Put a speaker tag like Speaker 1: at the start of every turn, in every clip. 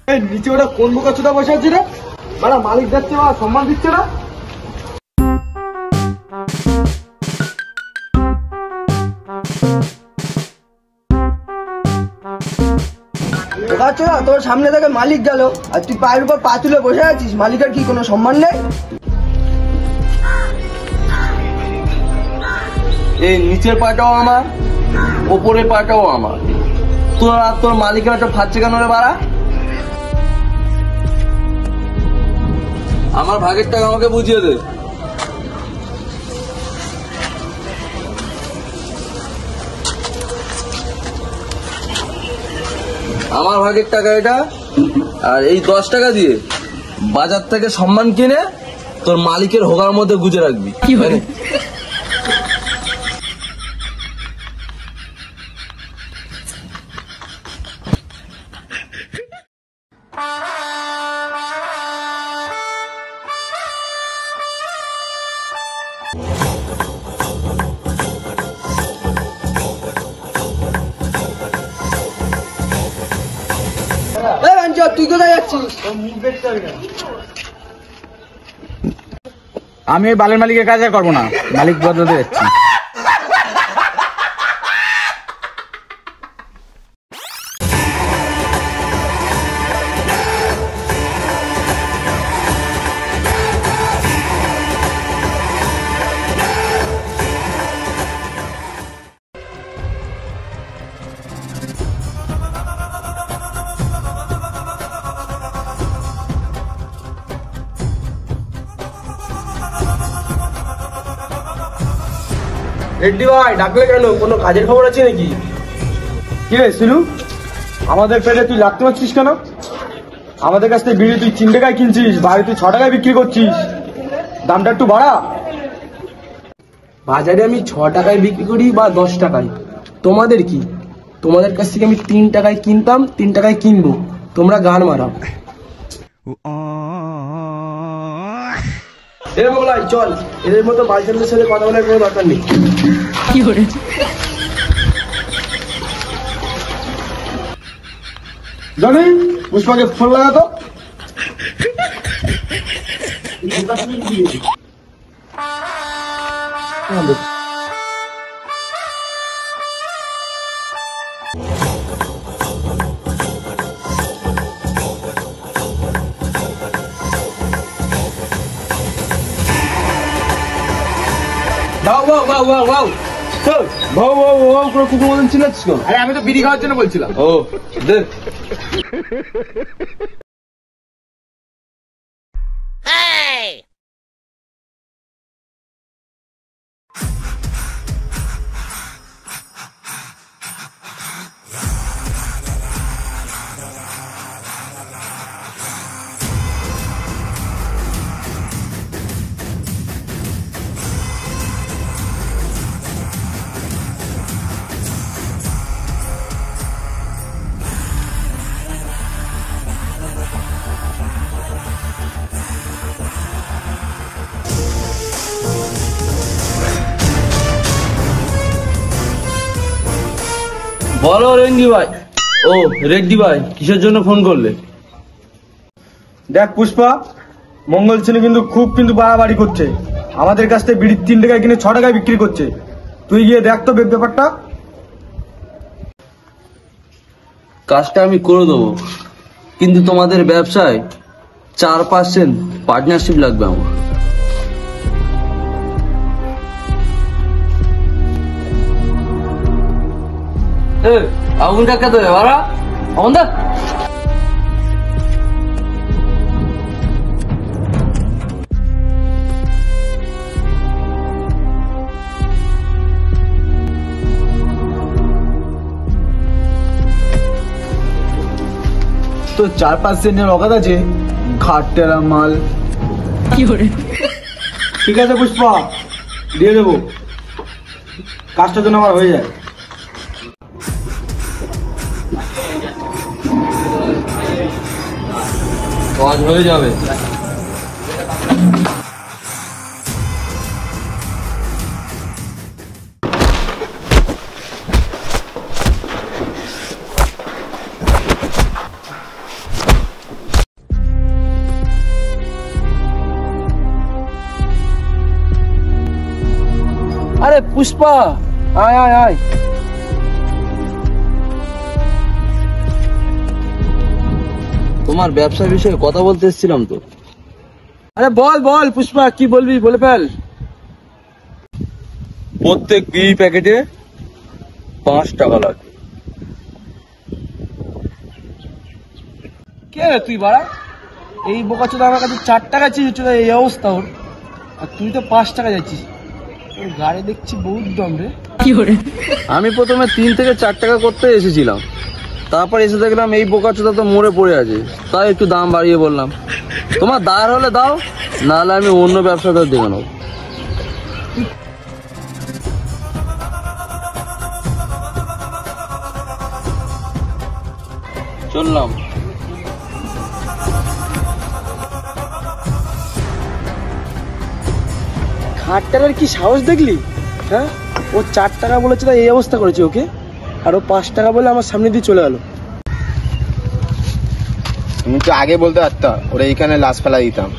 Speaker 1: নিচে ওটা কোন বোকা চোদা বসে আছে রে? বাড়া মালিক যাচ্ছে বা সম্মান দিচ্ছে না।
Speaker 2: তোর সামনে থেকে মালিক গেল আর তুই পায়ের উপর পা তুলে বসে আছিস, মালিকের কি কোনো সম্মান নেই?
Speaker 3: এই নিচের পাটাও আমার, ওপরের পাটাও আমার। তোর আর তোর মালিকের একটা ফাচ্ছে কেন রে বাড়া? আমার ভাগের টাকা আমাকে বুঝিয়ে দে। আমার ভাগের টাকা এটা, আর এই 10 টাকা দিয়ে বাজার থেকে সম্মান কিনে তোর মালিকের হোগার মধ্যে গুজে রাখবি।
Speaker 2: তুই কোথায় যাচ্ছিস?
Speaker 1: আমি ওই বালের মালিকের কাজ আর করবো না, মালিক বদলাতে যাচ্ছি।
Speaker 2: রেড্ডি ভাই ডাকলে কেন? কোনো কাজের খবর আছে নাকি?
Speaker 1: কি রে সিলু, আমাদের পেটে তুই লাগতে পারছিস কেন? আমাদের কাছ থেকে বিড়ি তুই 3 টাকায় কিনছিস, বাইরে তুই 6 টাকায় বিক্রি করছিস, দামটা একটু বাড়া।
Speaker 2: বাজারে আমি 6 টাকায় বিক্রি করি বা 10 টাকায়, তোমাদের কি? তোমাদের কাছ থেকে আমি 3 টাকায় কিনতাম, 3 টাকায় কিনবো, তোমরা গান মারাও। বলাই চল, এদের মতো বালচালদের সাথে কথা বলার কোনো দরকার নেই। কি করে
Speaker 1: জানি পুষ্পাকে ফোন লাগাতো।
Speaker 3: কুকুর মতন চিল্লাচ্ছিস কেন?
Speaker 1: আরে আমি তো বিড়ি খাওয়ার জন্য বলছিলাম।
Speaker 3: ও দে। বলো রেড্ডি ভাই। ও রেড্ডি ভাই, কিসের জন্য ফোন করলে?
Speaker 1: দেখ পুষ্পা, মঙ্গল ছেলে কিন্তু বাড়াবাড়ি করছে। আমাদের কাছ থেকে বিড়ি 3 টাকায় কিনে 6 টাকায় বিক্রি করছে। তুই গিয়ে দেখ তো ব্যাপারটা।
Speaker 3: কাজটা আমি করে দেবো, কিন্তু তোমাদের ব্যবসায় 4% পার্টনারশিপ লাগবে আমার। আগুনটা কে দেবে বাড়া? আমাদের
Speaker 1: তো 4-5 অকাত আছে, ঘাটটেরা মাল।
Speaker 2: কি করে?
Speaker 1: ঠিক আছে পুষ্পা, দিয়ে দেবো, কাজটা যেন আমার হয়ে যায়।
Speaker 3: কাজ হয়ে যাবে।
Speaker 2: আরে পুষ্পা, আয় আয় আয়।
Speaker 3: তোমার ব্যবসার বিষয়ে কথা বলতে এসেছিলাম তো।
Speaker 2: আরে বল বল পুষ্পা, কি বলবি বলে ফেল।
Speaker 3: প্রত্যেক বিড়ি প্যাকেটে 5 টাকা লাগে।
Speaker 2: কে রে তুই বাড়া? এই বোকাচোদা আমার কাছে 4 টাকা চেয়েছিল, এই অবস্থা ওর, আর তুই তো 5 টাকা যাচ্ছিস। ওর গাড়ি দেখছি বহুত দম রে।
Speaker 3: আমি প্রথমে 3 থেকে 4 টাকা করতে এসেছিলাম, তারপর এসে দেখলাম এই বোকাচোদা তো মরে পড়ে আছে, তাই একটু দাম বাড়িয়ে বললাম। তোমার দাঁড় হলে দাও, নাহলে আমি অন্য ব্যবসাদার দেখে নেবো। চললাম।
Speaker 2: খাটটার কি সাহস দেখলি? হ্যাঁ, ও 4 টাকা বলেছে তাই এই অবস্থা করেছে ওকে, আর ও 5 টাকা বলে আমার সামনে দিয়ে চলে গেল।
Speaker 4: তুমি তো আগে বলতে পারতা, ওরা এইখানে লাশ ফেলা দিতাম।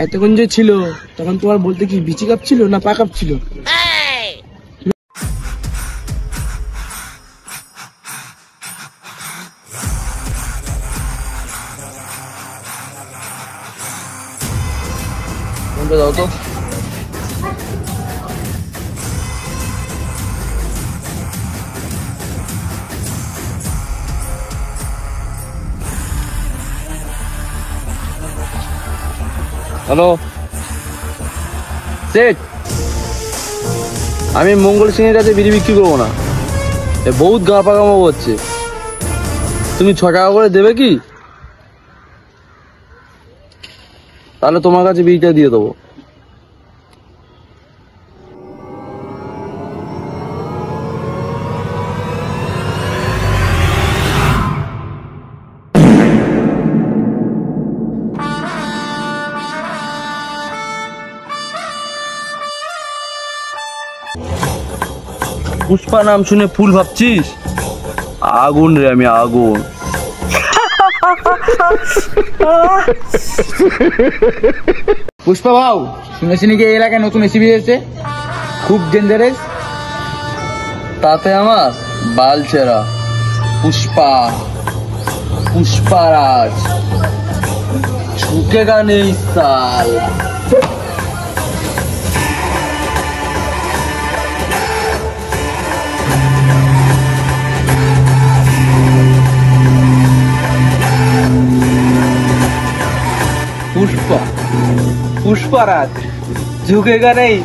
Speaker 2: এতক্ষণ যে ছিল তখন তোমার বলতে কি বিচি কাপ ছিল না পা কাপ ছিল?
Speaker 3: ফোনটা দাও তো। হ্যালো সেট, আমি মঙ্গল সিং এর কাছে বিড়ি বিক্রি করবো না, এ বহুত গা পাকামো হচ্ছে। তুমি 6 টাকা করে দেবে কি? তাহলে তোমার কাছে বিড়িটা দিয়ে দেবো। পুষ্পা নাম শুনে ফুল ভাবছিস? আগুন রে, আমি আগুন।
Speaker 4: পুষ্পা ভাও, শুনেছি নাকি এই এলাকায় নতুন এসিবি এসেছে, খুব ডেঞ্জারাস।
Speaker 3: তাতে আমার বালছেরা। পুষ্পা, পুষ্পারাজ, ঝুঁকেগা নেই সাল।
Speaker 2: पुष्पा, पुष्पाराज झुकेगा नहीं।